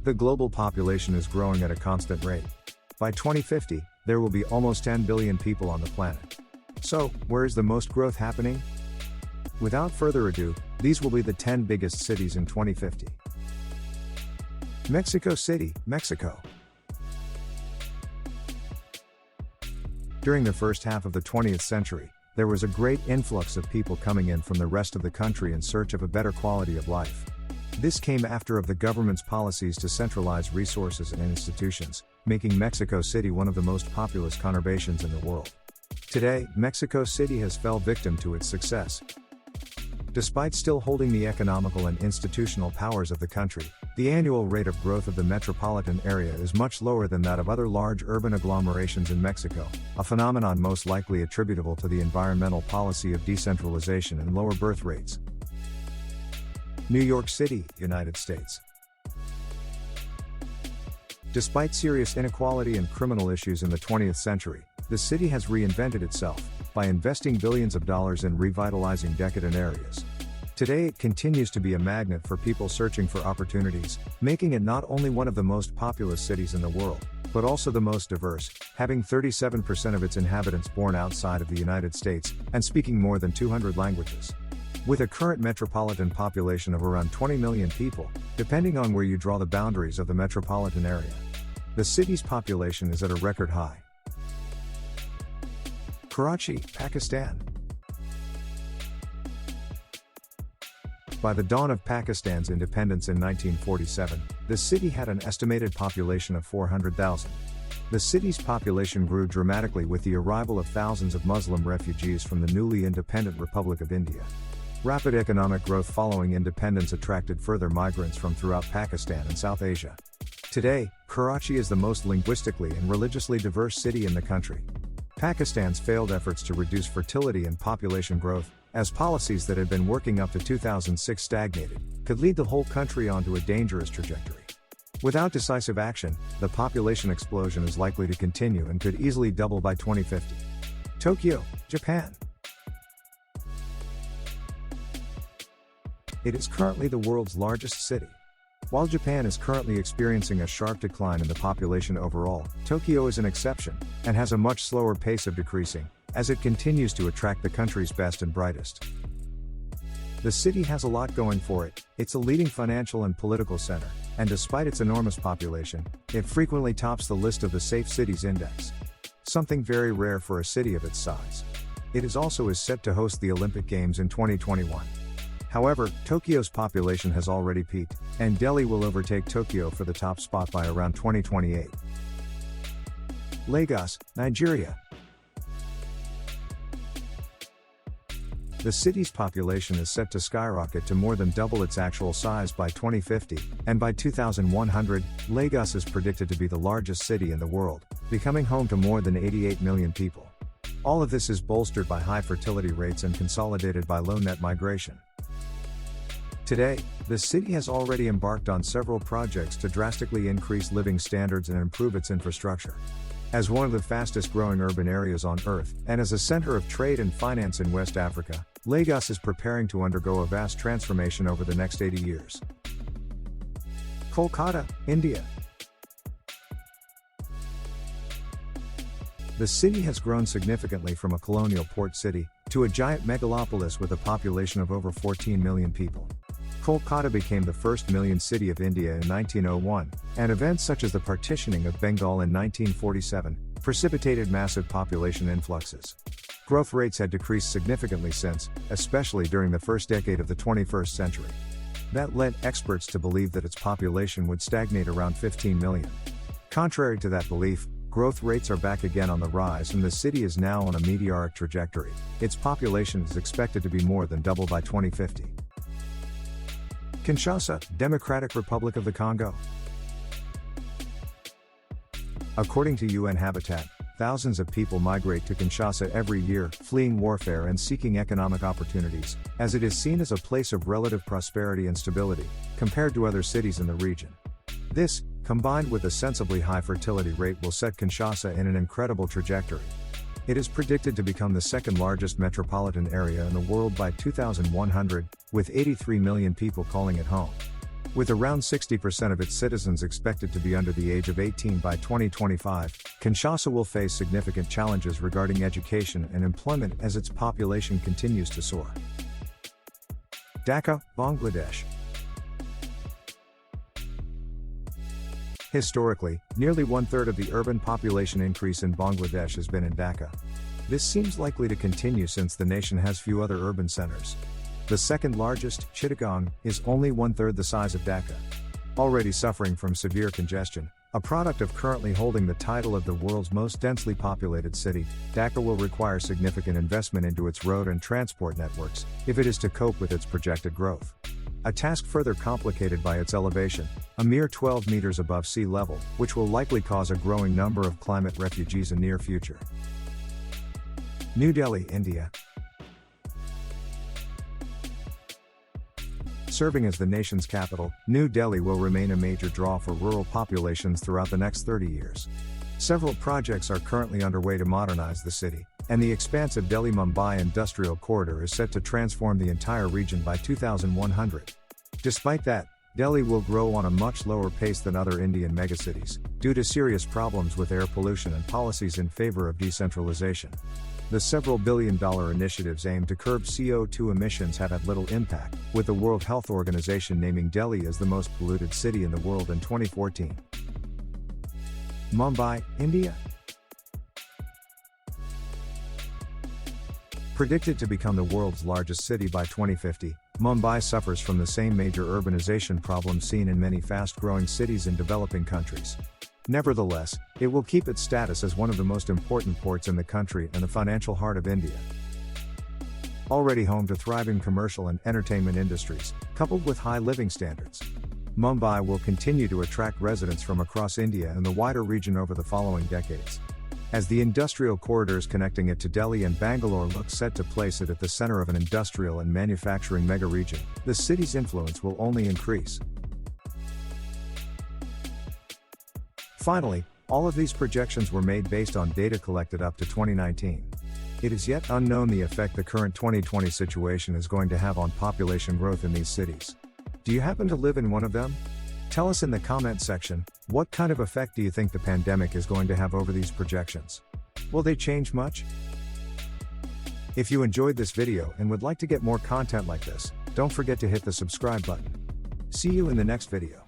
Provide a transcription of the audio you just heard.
The global population is growing at a constant rate. By 2050, there will be almost 10 billion people on the planet. So, where is the most growth happening? Without further ado, these will be the 10 biggest cities in 2050. Mexico City, Mexico. During the first half of the 20th century, there was a great influx of people coming in from the rest of the country in search of a better quality of life. This came after of the government's policies to centralize resources and institutions, making Mexico City one of the most populous conurbations in the world. Today, Mexico City has fell victim to its success. Despite still holding the economical and institutional powers of the country, the annual rate of growth of the metropolitan area is much lower than that of other large urban agglomerations in Mexico, a phenomenon most likely attributable to the environmental policy of decentralization and lower birth rates. New York City, United States. Despite serious inequality and criminal issues in the 20th century, the city has reinvented itself by investing billions of dollars in revitalizing decadent areas. Today it continues to be a magnet for people searching for opportunities, making it not only one of the most populous cities in the world, but also the most diverse, having 37% of its inhabitants born outside of the United States, and speaking more than 200 languages. With a current metropolitan population of around 20 million people, depending on where you draw the boundaries of the metropolitan area, the city's population is at a record high. Karachi, Pakistan. By the dawn of Pakistan's independence in 1947, the city had an estimated population of 400,000. The city's population grew dramatically with the arrival of thousands of Muslim refugees from the newly independent Republic of India. Rapid economic growth following independence attracted further migrants from throughout Pakistan and South Asia. Today, Karachi is the most linguistically and religiously diverse city in the country. Pakistan's failed efforts to reduce fertility and population growth, as policies that had been working up to 2006 stagnated, could lead the whole country onto a dangerous trajectory. Without decisive action, the population explosion is likely to continue and could easily double by 2050. Tokyo, Japan. It is currently the world's largest city. While Japan is currently experiencing a sharp decline in the population overall, Tokyo is an exception, and has a much slower pace of decreasing, as it continues to attract the country's best and brightest. The city has a lot going for it. It's a leading financial and political center, and despite its enormous population, it frequently tops the list of the Safe Cities Index. Something very rare for a city of its size. It is also set to host the Olympic Games in 2021. However, Tokyo's population has already peaked, and Delhi will overtake Tokyo for the top spot by around 2028. Lagos, Nigeria. The city's population is set to skyrocket to more than double its actual size by 2050, and by 2100, Lagos is predicted to be the largest city in the world, becoming home to more than 88 million people. All of this is bolstered by high fertility rates and consolidated by low net migration. Today, the city has already embarked on several projects to drastically increase living standards and improve its infrastructure. As one of the fastest growing urban areas on Earth, and as a center of trade and finance in West Africa, Lagos is preparing to undergo a vast transformation over the next 80 years. Kolkata, India. The city has grown significantly from a colonial port city to a giant megalopolis with a population of over 14 million people. Kolkata became the first million city of India in 1901, and events such as the partitioning of Bengal in 1947 precipitated massive population influxes. Growth rates had decreased significantly since, especially during the first decade of the 21st century. That led experts to believe that its population would stagnate around 15 million. Contrary to that belief, growth rates are back again on the rise and the city is now on a meteoric trajectory. Its population is expected to be more than double by 2050. Kinshasa, Democratic Republic of the Congo. According to UN Habitat, thousands of people migrate to Kinshasa every year, fleeing warfare and seeking economic opportunities, as it is seen as a place of relative prosperity and stability, compared to other cities in the region. This, combined with a sensibly high fertility rate, will set Kinshasa in an incredible trajectory. It is predicted to become the second largest metropolitan area in the world by 2100, with 83 million people calling it home. With around 60% of its citizens expected to be under the age of 18 by 2025, Kinshasa will face significant challenges regarding education and employment as its population continues to soar. Dhaka, Bangladesh. Historically, nearly one-third of the urban population increase in Bangladesh has been in Dhaka. This seems likely to continue since the nation has few other urban centers. The second largest, Chittagong, is only one-third the size of Dhaka. Already suffering from severe congestion, a product of currently holding the title of the world's most densely populated city, Dhaka will require significant investment into its road and transport networks, if it is to cope with its projected growth. A task further complicated by its elevation, a mere 12 meters above sea level, which will likely cause a growing number of climate refugees in near future. New Delhi, India. Serving as the nation's capital, New Delhi will remain a major draw for rural populations throughout the next 30 years. Several projects are currently underway to modernize the city, and the expansive Delhi-Mumbai industrial corridor is set to transform the entire region by 2100. Despite that, Delhi will grow on a much lower pace than other Indian megacities, due to serious problems with air pollution and policies in favor of decentralization. The several billion-dollar initiatives aimed to curb CO2 emissions have had little impact, with the World Health Organization naming Delhi as the most polluted city in the world in 2014. Mumbai, India. Predicted to become the world's largest city by 2050, Mumbai suffers from the same major urbanization problems seen in many fast-growing cities in developing countries. Nevertheless, it will keep its status as one of the most important ports in the country and the financial heart of India. Already home to thriving commercial and entertainment industries, coupled with high living standards, Mumbai will continue to attract residents from across India and the wider region over the following decades. As the industrial corridors connecting it to Delhi and Bangalore look set to place it at the center of an industrial and manufacturing mega-region, the city's influence will only increase. Finally, all of these projections were made based on data collected up to 2019. It is yet unknown the effect the current 2020 situation is going to have on population growth in these cities. Do you happen to live in one of them? Tell us in the comment section, what kind of effect do you think the pandemic is going to have over these projections? Will they change much? If you enjoyed this video and would like to get more content like this, don't forget to hit the subscribe button. See you in the next video.